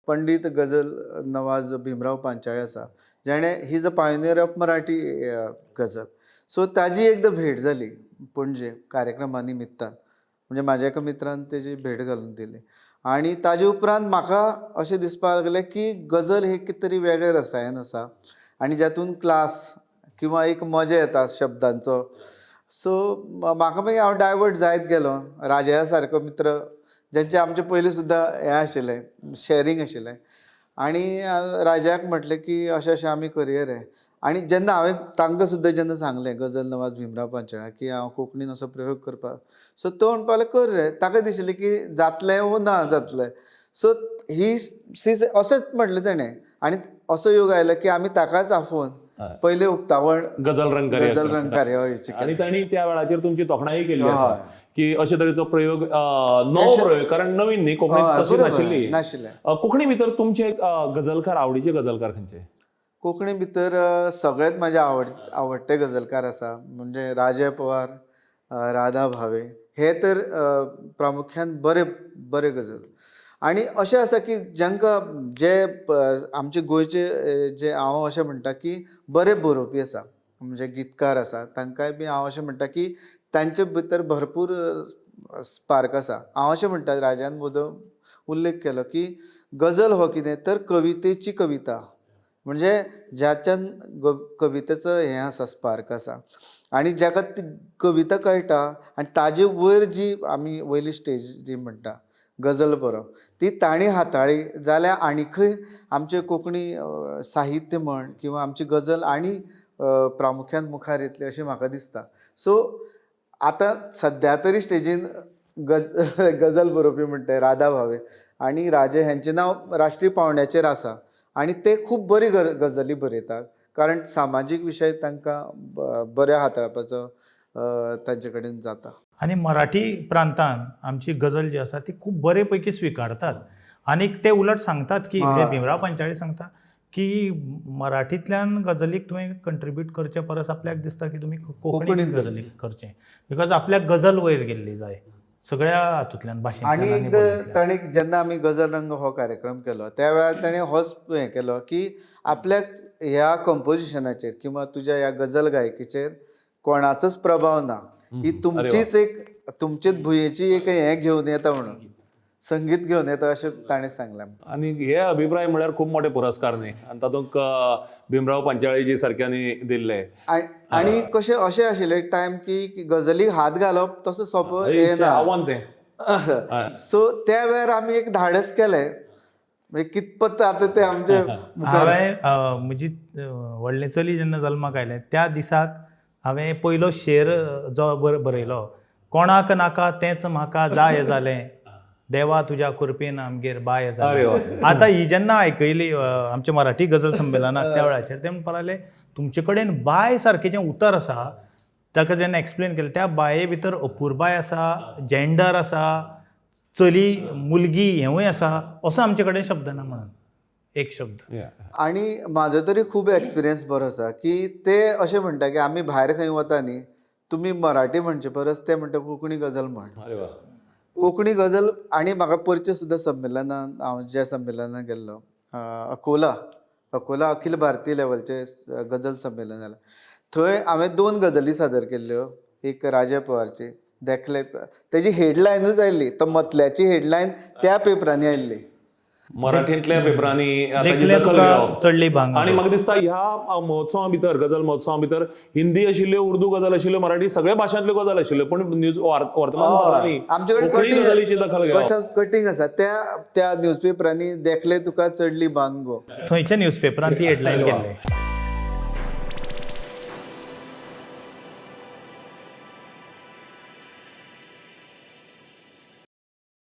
पंडित गजल नवाज भीमराव पांचाळे आसा, जेणे he is a pioneer of Marathi गजल. सो ताजी एकदां भेट जाली पणजे कार्यक्रमा निमित्तान. म्हणजे म्हाज्या एका मित्रान तेजी भेट घालून दिली. आनी ताजे उपरांत म्हाका अशें दिसपाक लागलें की गजल हे कितें तरी वेगळें रसायन आसा आनी जातून क्लास किंवा एक मजा येता शब्दांचो. सो म्हाका मागीर हांव डायवर्ट जायत गेलो. राजया सारको मित्र जेंचे आमचे पयलीं सुद्दां हें आशिल्लें, शेअरिंग आशिल्लें. आनी राजयाक म्हटलें की अशें अशें आमी करया रे. आनी जेन्ना हांवें तांकां सुद्दां जेन्ना सांगलें गजल नवाज भीमराव पांचाळ्याक की हांव कोंकणीन असो प्रयोग करपाक, सो तो म्हणपाक लागलो कर रे. ताका दिशिल्लें की जातलें वो ना जातलें. सो अशेंच म्हटलें ताणें. आनी असो योग आयलो की आमी ताकाच आफोवन पयलें उक्तावण गजल रंग कार्यावळीची आणि तांणी त्या वेळाचेर तुमची तोखणाय केल्ली आसा की अशे तरेचो प्रयोग नवो प्रयोग, कारण नवीन न्ही, कोंकणीत तशी नाशिल्ली. कोंकणी भितर तुमचे गजलकार, आवडीचे गजलकार खंयचे? कोंकणी भितर सगळेंच म्हाजे आवडटे गजलकार आसा. म्हणजे राजय पवार, राधा भावे हे तर प्रामुख्यान बरे बरे गजल. आनी अशें आसा की जांकां जे आमचे गोंयचे जे हांव अशें म्हणटा की बरे बरोवपी आसा, म्हणजे गीतकार आसा, तांकांय बी हांव अशें म्हणटा की तांचे भितर भरपूर स्पार्क आसा. हांव अशें म्हणटा, राजान मोदो उल्लेख केलो की गजल हो कितें तर कवितेची कविता. म्हणजे ज्याच्यान कवितेचो हें आसा, स्पार्क आसा, आनी जाका ती कविता कळटा आनी ताजे वयर जी आमी वयली स्टेज जी म्हणटा गजल बरोवप, ती ताणी हाताळ्ळी जाल्यार आनीकय आमचे कोंकणी साहित्य म्हण किंवा आमची गजल आनी प्रामुख्यान मुखार येतली अशें म्हाका दिसता. सो आतां सद्या तरी स्टेजीन गजल बरोवपी म्हणटा राधा भावे आनी राजे हेंचें नांव राष्ट्रीय पावंड्याचेर आसा. आनी ते खूब बरी गजली बरयतात, कारण सामाजीक विशय तांकां बऱ्या हाताळपाचो तांचे कडेन जाता. आनी मराठी प्रांतान आमची गजल जी आसा ती खूब बरे पैकी स्विकारतात. आनी ते उलट सांगतात की भीमराव पांचाळी सांगता की मराठींतल्यान गजलीक तुवें कंट्रिब्यूट करचे परस आपल्याक दिसता की तुमी कोंकणीन गजलीक करचें, बिकॉज आपल्याक गजल वयर गेल्ली जाय सगळ्या हातूंतल्यान भाशेंतल्यान. आनी एकदां ताणें जेन्ना आमी गजल रंग हो कार्यक्रम केलो त्या वेळार ताणें होच हें केलो की आपल्याक ह्या कंपोजिशनाचेर किंवा तुज्या ह्या गजल गायकीचेर कोणाचोच प्रभाव ना, ही तुमचीच एक तुमचेच भुंयेची एक हें घेवन येता म्हणून, संगीत घेवन येता अशें ताणें सांगलें. आनी हे अभिप्राय म्हळ्यार खूब मोठे पुरस्कार न्ही, आनी तातूंत भीमराव पांचाळीजी सारक्यांनी दिल्ले. आनी कशें अशें आशिल्लें एक टायम की गजलीक हात घालप तसो सोंपो हें ना, आव्हान तें. सो त्या वेळार आमी एक धाडस केलें. म्हणजे कितपत आतां तें आमचे हांवें म्हजी व्हडलें चली जेन्ना जल्माक आयलें त्या दिसाक हांवें पयलो शेर जो बरयलो, कोणाक नाका तेंच म्हाका जाय जालें, देवा तुज्या कृपेन आमगेर बाय जालें. आतां ही जेन्ना आयकयली आमच्या मराठी गजल संमेलनाक त्या वेळाचेर, तें म्हणपाक लागलें तुमचे कडेन बाय सारकें जें उतर आसा ताका जेन्ना एक्सप्लेन केलें, त्या बाये भितर अपुरबाय आसा, जेंडर आसा, चली मुलगी हेंवूय आसा, असो आमचे कडेन शब्द ना म्हणून एक शब्द. आनी म्हाजो तरी खूब एक्सपिरियन्स बरो आसा की ते अशें म्हणटा की आमी भायर खंय वता न्ही, तुमी मराठी म्हणचे परस ते म्हणटा कोंकणी गजल म्हण. कोंकणी गजल. आनी म्हाका परिचय सुद्दां संमेलनान, हांव ज्या संमेलनाक गेल्लो अकोला अखिल भारतीय लेवलचे गजल संमेलन जालें, थंय हांवें 2 गजली सादर केल्ल्यो. एक राजा पवारची देखले, तेजी हेडलायनूच आयिल्ली, तो मतल्याची हेडलायन त्या पेपरांनी आयिल्ली, मराठींतल्या पेपरांनी चडली भांग. आनी म्हाका दिसता ह्या महोत्सवा भितर, गजल महोत्सवा भितर हिंदी आशिल्ल्यो, उर्दू गजल आशिल्ल्यो, मराठी सगळ्या भाशांतल्यो गजल आशिल्ल्यो, पूण न्यूज वर्तमानपत्रांनी आमचे कोंकणी गजलीची दखल घेवप कटींग आसा. त्या न्यूजपेपरांनी देखले तुका चडली भांग गो, थंयच्या न्यूजपेपरांत ती हेडलायन केल्ली.